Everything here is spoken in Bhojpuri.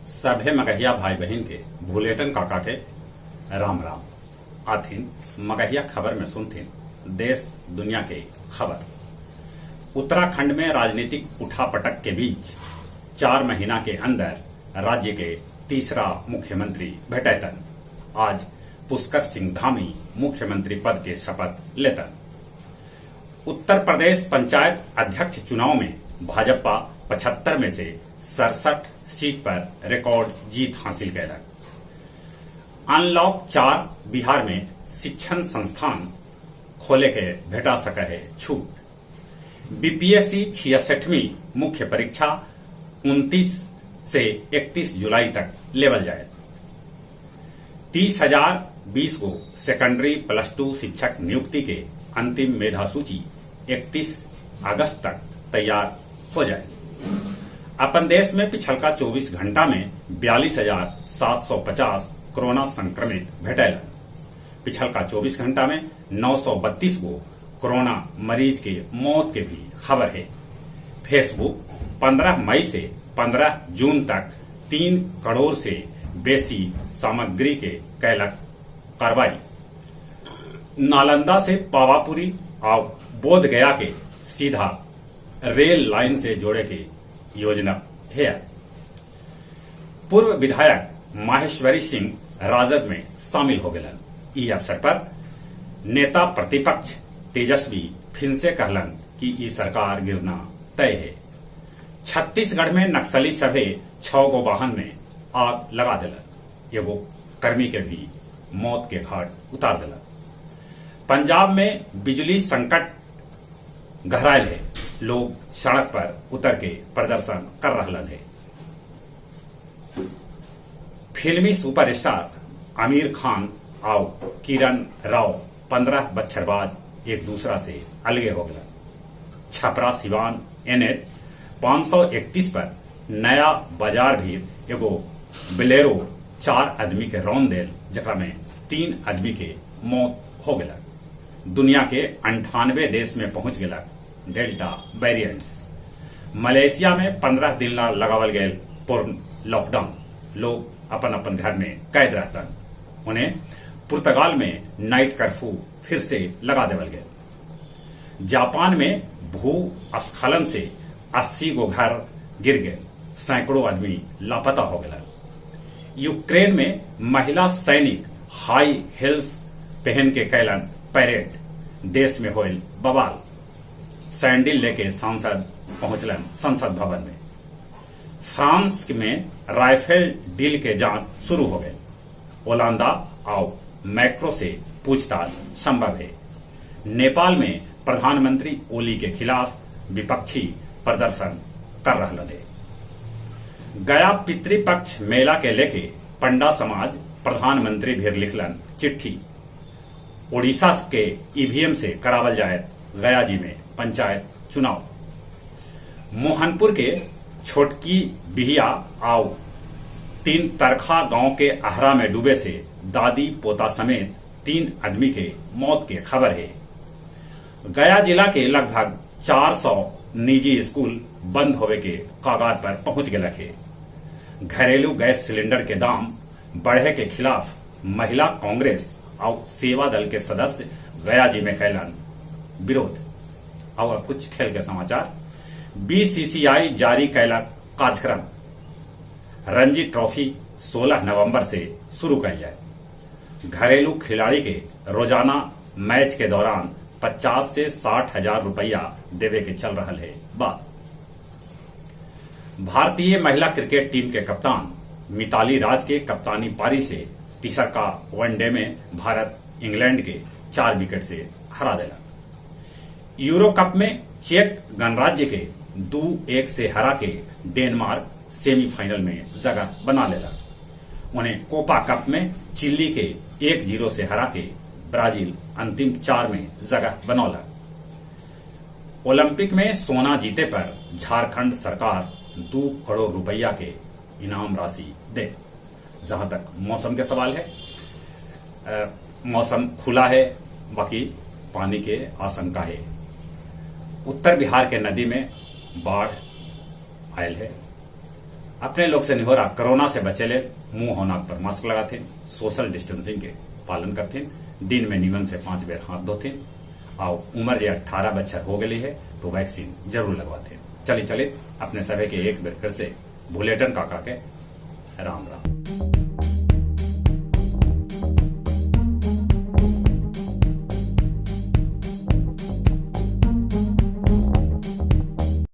सभे मगहिया भाई बहन के भूलेटन काका के राम राम आथिन मगहिया खबर में सुनथिन देश दुनिया के खबर। उत्तराखंड में राजनीतिक उठापटक के बीच 4 महीना के अंदर राज्य के तीसरा मुख्यमंत्री भेटैतन। आज पुष्कर सिंह धामी मुख्यमंत्री पद के शपथ लेतन। उत्तर प्रदेश पंचायत अध्यक्ष चुनाव में भाजपा 75 में से 67 सीट पर रिकॉर्ड जीत हासिल कैलक। अनलॉक 4 बिहार में शिक्षण संस्थान खोले के भेटा सके है छूट। बीपीएससी 66वीं मुख्य परीक्षा 29 से 31 जुलाई तक लेवल जाए। 30,020 को सेकेंडरी +2 शिक्षक नियुक्ति के अंतिम मेधा सूची 31 अगस्त तक तैयार हो जाए। अपन देश में पिछलका 24 घंटा में 42,750 कोरोना संक्रमित भेटैलन। पिछलका 24 घंटा में 932 को कोरोना मरीज के मौत के भी खबर है। फेसबुक 15 मई से 15 जून तक 3 करोड़ से बेसी सामग्री के कैलक कार्रवाई। नालंदा से पावापुरी और बोध गया के सीधा रेल लाइन से जोड़े के योजना है। पूर्व विधायक माहेश्वरी सिंह राजद में शामिल हो गए। इस अवसर पर नेता प्रतिपक्ष तेजस्वी फिर से कहलन कि ई सरकार गिरना तय है। छत्तीसगढ़ में नक्सली सभे 6 गो वाहन में आग लगा दिलन। एगो कर्मी के भी मौत के घाट उतार दिलन। पंजाब में बिजली संकट गहरायल है। लोग सड़क पर उतर के प्रदर्शन कर रहलन है। फिल्मी सुपरस्टार आमिर खान और किरण राव 15 बच्छर बाद एक दूसरा से अलगे हो गए। छपरा सिवान NH 531 पर नया बाजार भी एगो बिलेरो 4 आदमी के रौन देल, जकरा में 3 आदमी के मौत हो गए। दुनिया के 98 देश में पहुंच गया डेल्टा वेरिएंट्स। मलेशिया में 15 दिन लगावल गए पूर्ण लॉकडाउन। लोग अपन अपन घर में कैद रहतन। उन्हें पुर्तगाल में नाइट कर्फ्यू फिर से लगा देवल गए। जापान में भूस्खलन से 80 गो घर गिर गए। सैकड़ों आदमी लापता हो गए। यूक्रेन में महिला सैनिक हाई हिल्स पहन के कैलन परेड। देश में होल बवाल। सैंडल लेके सांसद पहुंचलन संसद भवन में। फ्रांस में राइफल डील के जांच शुरू हो गए। ओलांदा और मैक्रो से पूछताछ संभव है। नेपाल में प्रधानमंत्री ओली के खिलाफ विपक्षी प्रदर्शन कर रहा है। गया पितृपक्ष मेला के लेके पंडा समाज प्रधानमंत्री भी लिखलन चिट्ठी। ओडिशा के ईवीएम से करावल जाए गया जी में पंचायत चुनाव। मोहनपुर के छोटकी बिहिया आओ 3 तरखा गांव के आहरा में डूबे से दादी पोता समेत 3 आदमी के मौत के खबर है। गया जिला के लगभग 400 निजी स्कूल बंद होवे के कगार पर पहुंच गए है। घरेलू गैस सिलेंडर के दाम बढ़े के खिलाफ महिला कांग्रेस और सेवा दल के सदस्य गया जी में कैलन विरोध। और कुछ खेल के समाचार। बीसीसीआई जारी कैलक कार्यक्रम। रणजी ट्रॉफी 16 नवंबर से शुरू कैल जाए। घरेलू खिलाड़ी के रोजाना मैच के दौरान 50 से 60 हजार रुपया देवे के चल रहा है बात। भारतीय महिला क्रिकेट टीम के कप्तान मिताली राज के कप्तानी पारी से तीसरा वनडे में भारत इंग्लैंड के 4 विकेट से हरा दिला। यूरो कप में चेक गणराज्य के 2-1 से हरा के डेनमार्क सेमीफाइनल में जगह बना लेला। उन्हें कोपा कप में चिली के 1-0 से हरा के ब्राजील अंतिम 4 में जगह बनौला। ओलंपिक में सोना जीते पर झारखंड सरकार 2 करोड़ रुपया के इनाम राशि दे। जहां तक मौसम के सवाल है, मौसम खुला है, बाकी पानी के आशंका है। उत्तर बिहार के नदी में बाढ़ आयल है। अपने लोग से निहोरा कोरोना से बचे ले, मुंह और नाक पर मास्क लगाते, सोशल डिस्टेंसिंग के पालन करते, दिन में नीमन से 5 बेर हाथ धोते और उम्र जे 18 बच्चर हो गई है तो वैक्सीन जरूर लगवाते। चलिए अपने सभी के एक बेर फिर से बुलेटिन काका के राम राम।